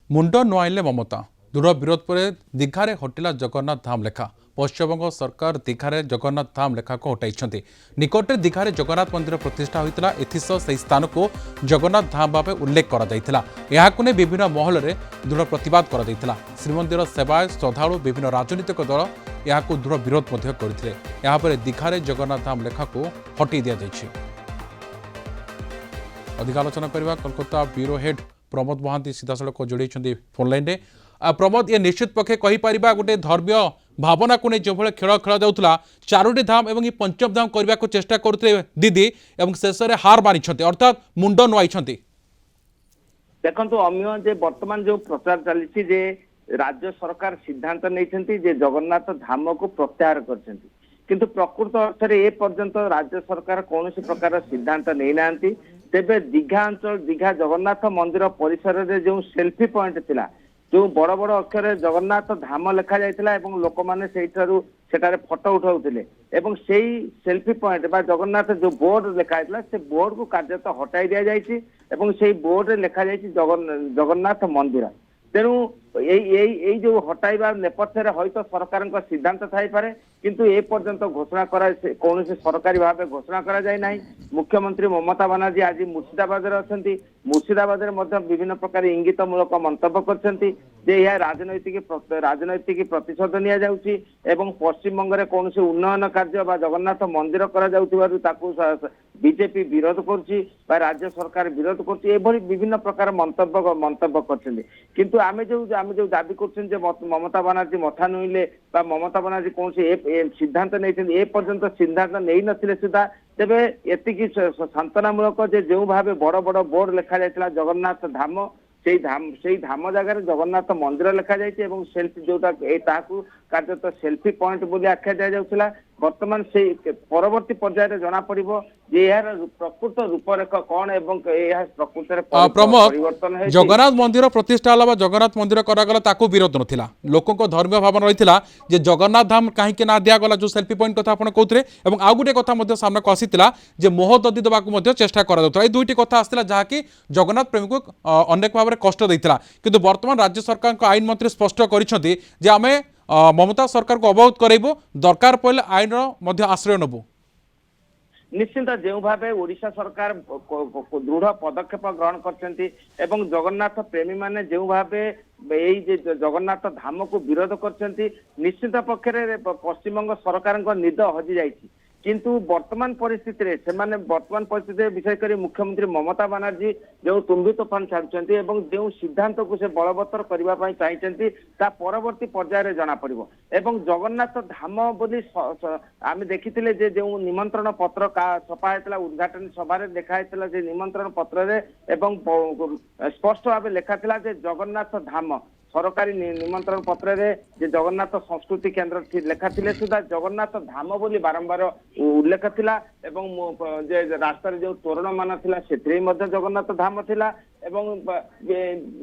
मुंड नुआइले ममता दृढ़ विरोध पर दीघारे हटिला जगन्नाथ धाम लेखा। पश्चिमबंग सरकार दीघारे जगन्नाथ धाम लेखा को हटाई। निकटे दीघारे जगन्नाथ मंदिर प्रतिष्ठा होता से स्थान को जगन्नाथ धाम भाव उल्लेख कर विभिन्न महल में दृढ़ प्रतिवाद कर श्रीमंदिर सेवायत श्रद्धालु विभिन्न राजनीतिक दल यह दृढ़ विरोध करते दीघारे जगन्नाथ धाम लेखा को हटई दि जाइए। अधिक आलोचना करवा कोलकाता ब्यूरो हेड प्रमोद महांती सीधासख जोड़ी फोन लाइन में। प्रमोद ये निश्चित पक्षे कहीपर गोटे धर्मीय भावना को नहीं जो खेल खेल जाऊला चारोटी धाम और पंचम धाम करने को चेष्टा करते दीदी और शेष में हार मानी अर्थात मुंड नुआई। देखो अमीय बर्तमान जो प्रचार चली राज्य सरकार सिद्धांत नहीं जगन्नाथ धाम को प्रत्याहार कर किंतु प्रकृत अर्थ में ए पर्यंत राज्य सरकार कौन प्रकार सिद्धांत नहीं ना तेबे दीघा अंचल दीघा जगन्नाथ मंदिर परिसर में जो सेल्फी पॉइंट थिला जो बड़ बड़ अक्षर जगन्नाथ धाम लिखा जाइथिला एवं लोक माने सेठारु सेठारे फोटो उठाउथिले एवं सेही सेल्फी पॉइंट बा जगन्नाथ जो बोर्ड लिखा जाइथिला से बोर्ड को कार्यत हटाई दिया जाइछि एवं सेही बोर्ड रे लिखा जाइछि जगन्नाथ मंदिर। तेणु यही जो हटाइबार नेपथ्य हयतो सरकार सिद्धांत थाईपारे किंतु ए पर्यंत घोषणा करा कौन सरकारी भाव घोषणा करा जाय नाही। मुख्यमंत्री ममता बनर्जी आज मुर्शिदाबाद अछंती मुर्शिदाबाद विभिन्न प्रकार इंगितमूलक मंतव्य करछंती जे यह राजनैतिक प्रतिशोध निया जाउची एवं पश्चिम बंग कौन उन्नयन कार्य बा जगन्नाथ मंदिर करा जाउथिबारु ताकू बीजेपी विरोध करुची बा राज्य सरकार विरोध करुची एभली विभिन्न प्रकार मंतव्य करछंती किंतु आमे जो दाबी कर ममता बनर्जी मथा नुइले ममता बनर्जी कौन सिद्धांत नहीं ए पर्यंत सिद्धांत नहीं नथिले सुधा तेबे एतिकी सांत्वनामूलक जो भाव बड़ बड़ बोर्ड लिखा जाइथिला जगन्नाथ धाम से धाम जगह जगन्नाथ मंदिर लिखा जाइए और सेल्फी जोटा कार्यत सेल्फी पॉइंट बोली आख्या दि जाउथिला वर्तमान से परवर्ती पर्याय जना पड़िबो जे यार प्रकृत रूपरेख कौन एवं प्रकृत परिवर्तन है। जगन्नाथ मंदिर प्रतिष्ठा हला जगन्नाथ मंदिर करागला ताकू विरोध नथिला लोकों धर्मीय भावना रहिथिला जे जगन्नाथ धाम कहीं के ना दिया गला जो सेल्फी पॉइंट कथा आपण कहउथरे एवं आउ गुटे कथा मध्ये सामने को आसीतिला जे मोह ददी देबा को मध्ये चेष्टा करा जाउथला ए दुईटी कथा आस्तिला जहा कि जगन्नाथ प्रेमी को अनेक भाव में कष्ट देइतिला किंतु वर्तमान राज्य सरकार को आईन मंत्री स्पष्ट करिसथि जे आमे ममता सरकार को अवगत कराइबो दरकार पड़े आईन आश्रय नबू। निश्चिंत जो भाव ओडिशा सरकार दृढ़ पदक्षेप ग्रहण करछंती एवं जगन्नाथ प्रेमी माने जो भाव यही जगन्नाथ धाम को विरोध करछंती निश्चित पक्षरे पश्चिमबंग सरकार निद हजि जाइछि किंतु वर्तमान परिस्थिति रे सेमाने वर्तमान परिस्थिति विषय कर मुख्यमंत्री ममता बनर्जी जो तुम्बी तोफान छाड़ुचंती एवं जो सिद्धांत को से बलवत्तर करबा पई चाहिचंती ता परवर्ती पर्याय रे जना पड़िबो एवं जगन्नाथ धाम बोली आमे देखिथिले जे जो निमंत्रण पत्र का छपा हेतला उद्घाटन सभा रे देखा हेतला जे निमंत्रण पत्र रे एवं स्पष्ट भाबे लेखा थिला जे जगन्नाथ धाम सरकारी निमंत्रण पत्र रे जे जगन्नाथ संस्कृति केंद्र लेखा थिले सुधा जगन्नाथ धाम बोली बारंबार उल्लेख थिला एवं जे रास्ता रे जो तोरण मान थिला सेथरे मध्ये जगन्नाथ धाम थिला एवं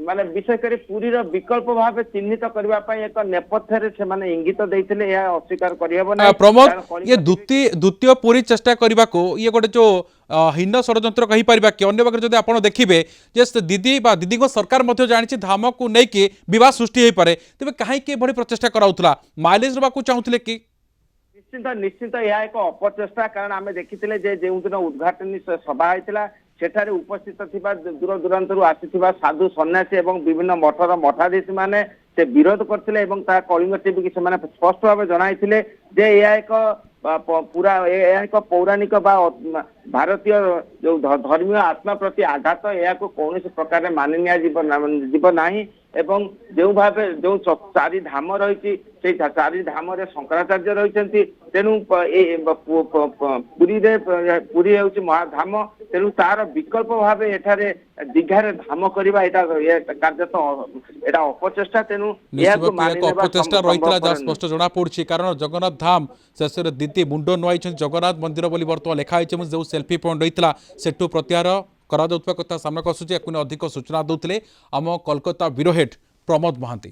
माने विशेष कर पुरी रो विकल्प भाव चिन्हित करबा पई एक नेपथ्य रे से माने इंगित देइथिले या अस्वीकार करियबो नै। प्रमोद ये द्वितीय पुरी चेष्टा करबा को ये गोटे जो हीन षड्यंत्र कही पारिबा कि अन्य बगर जदि आपण देखिबे जे दीदी बा दीदी को सरकार मध्ये जानिछि धाम को नै कि विवाद सृष्टि होई पारे तबे काहे के बड़ी प्रचेष्टा कराउतला माइलेज रबा को चाहुतले कि निश्चिंत यह एक अपचेष्टा कारण आमे देखिथिले जे जेउ दिन उद्घाटन सभा होइतिला सेठारे उपस्थित थिबा दूर दूरांतरु आसीथिबा साधु सन्यासी एवं विभिन्न मठर मठाधीश माने से विरोध करथिले एवं ता कलिंग टीवी कि सेमाने स्पष्ट भाव जणाइथिले जे यह एक पूरा एक पौराणिक भारतीय जो धर्मीय आत्मा प्रति आघात या कौन प्रकार मानि जीव नाही एवं जो भाव जो चारि धाम रही चारि धाम शंकराचार्य रही तेणु पुरी हूँ महाधाम तेणु तार विकल्प भाव एठारे दीघारे धाम करबा एटा कार्यत एटा अपचेष्टा तेणु अपचेष्टा रही स्पष्ट जना पड़ी कारण जगन्नाथ धाम शेष दीदी मुंड नुआई जगन्नाथ मंदिर बोली बर्तमान लिखाई जो सेल्फी पॉइंट रही सेठू प्रत्याहार करा कथा सामना आसूची अधिक सूचना दौले आम कोलकाता ब्यूरो हेड प्रमोद महांती।